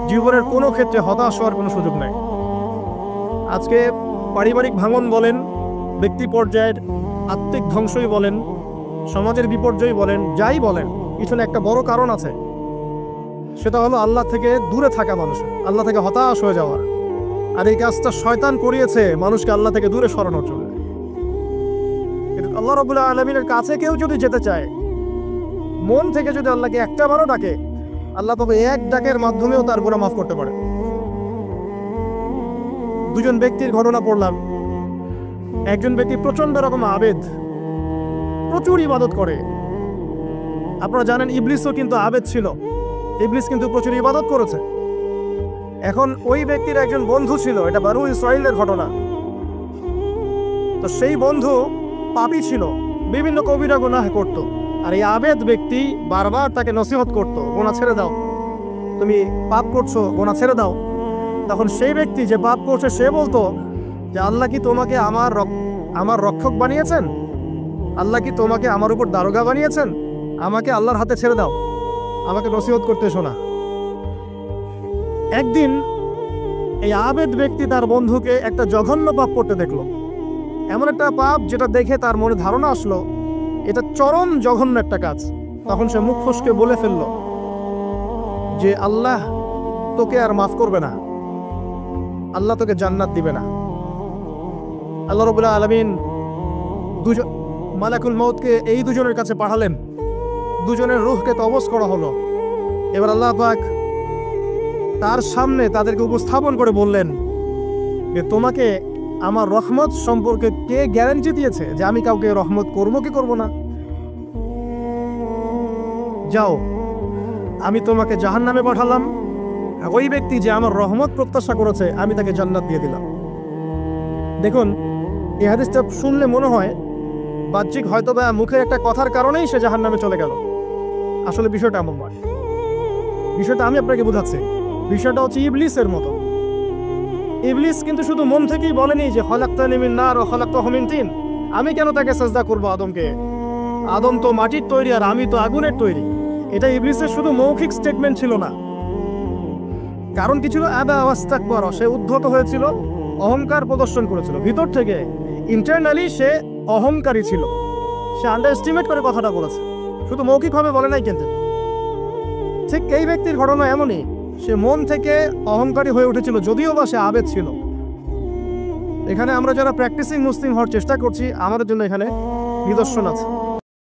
জীবনের কোনো ক্ষেত্রে হতাশ হওয়ার কোনো সুযোগ নেই। আজকে পারিবারিক ভাঙন বলেন, ব্যক্তি পর্যায়ের আত্মিক ধ্বংসই বলেন, সমাজের বিপর্যয় বলেন, যাই বলেন, পিছনে একটা বড় কারণ আছে। সেটা হলো আল্লাহ থেকে দূরে থাকা মানুষ, আল্লাহ থেকে হতাশ হয়ে যাওয়া। আর এই কাজটা শয়তান করিয়েছে মানুষকে আল্লাহ থেকে দূরে সরানোর জন্য। আল্লাহ রাব্বুল আলামিনের কাছে কেউ যদি যেতে চায়, মন থেকে যদি আল্লাহকে একটা বারও ডাকে, আল্লাহ তবে এক ডাকের মাধ্যমেও তার গুনাহ মাফ করতে পারে। দুজন ব্যক্তির ঘটনা পড়লাম। একজন ব্যক্তি প্রচন্ড রকম আবেদ, প্রচুর ইবাদত করে। আপনারা জানেন ইবলিসও কিন্তু আবেদ ছিল, ইবলিস কিন্তু প্রচুর ইবাদত করেছে। এখন ওই ব্যক্তির একজন বন্ধু ছিল, এটা বানু ইসরাইলের ঘটনা। তো সেই বন্ধু পাপী ছিল, বিভিন্ন কবিরা গুনাহ করত। আর এই আবেদ ব্যক্তি বারবার তাকে নসিহত করত, গুনাহ ছেড়ে দাও, তুমি পাপ করছো, গুনাহ ছেড়ে দাও। তখন সেই ব্যক্তি যে পাপ করছে সে বলতো যে আল্লাহ কি তোমাকে আমার রক্ষক বানিয়েছেন? আল্লাহ কি তোমাকে আমার উপর দারোগা বানিয়েছেন? আমাকে আল্লাহর হাতে ছেড়ে দাও, আমাকে নসিহত করতে এসো না। একদিন এই আবেদ ব্যক্তি তার বন্ধুকে একটা জঘন্য পাপ করতে দেখলো, এমন একটা পাপ যেটা দেখে তার মনে ধারণা আসলো এটা চরম জঘন্য একটা কাজ। তখন সে মুখ ফসকে বলে ফেলল যে আল্লাহ তোকে আর মাফ করবে না, আল্লাহ তোকে জান্নাত দিবে না। আল্লাহ রাব্বুল আলামিন মালাকুল মউতকে এই দুজনের কাছে পাঠালেন, দুজনের রূহকে কবজ করা হলো। এবার আল্লাহ পাক তার সামনে তাদেরকে উপস্থাপন করে বললেন যে তোমাকে আমার রহমত সম্পর্কে কে গ্যারান্টি দিয়েছে যে আমি কাউকে রহমত করবো কি করব না? যাও, আমি তোমাকে জাহান্নামে পাঠালাম, ওই ব্যক্তি যে আমার রহমত প্রত্যাশা করেছে আমি তাকে জান্নাত দিয়ে দিলাম। দেখুন, এই হাদিসটা শুনলে মনে হয় বাহ্যিক হয়তো বা মুখের একটা কথার কারণেই সে জাহান্নামে চলে গেল। আসলে বিষয়টা এমন নয়। বিষয়টা আমি আপনাকে বোঝাচ্ছি। বিষয়টা হচ্ছে ইবলিসের মতো। ইবলিস কিন্তু শুধু মন থেকেই বলেনি যে খলাকতানি মিন নার ওয়া খলাকতাহু মিন তিন, আমি কেন তাকে সাজদা করব আদমকে? আদম তো মাটির তৈরি আর আমি তো আগুনের তৈরি। এটা ইবলিসের শুধু মৌখিক স্টেটমেন্ট ছিল না, কারণ কি ছিল? আবা ওয়াস্তাকবার, সে উদ্ধত হয়েছিল, অহংকার প্রদর্শন করেছিল। ভিতর থেকে ইন্টারনালি সে অহংকারী ছিল, সে আন্ডারএস্টিমেট করে কথাটা বলেছে, শুধু মৌখিকভাবে বলে নাই। কিন্তু ঠিক এই ব্যক্তির ঘটনা এমনই, সে মন থেকে অহংকারী হয়ে উঠেছিল, যদিও বা সে আবেদ ছিল। এখানে আমরা যারা প্র্যাকটিসিং মুসলিম হওয়ার চেষ্টা করছি, আমাদের জন্য এখানে নিদর্শন আছে।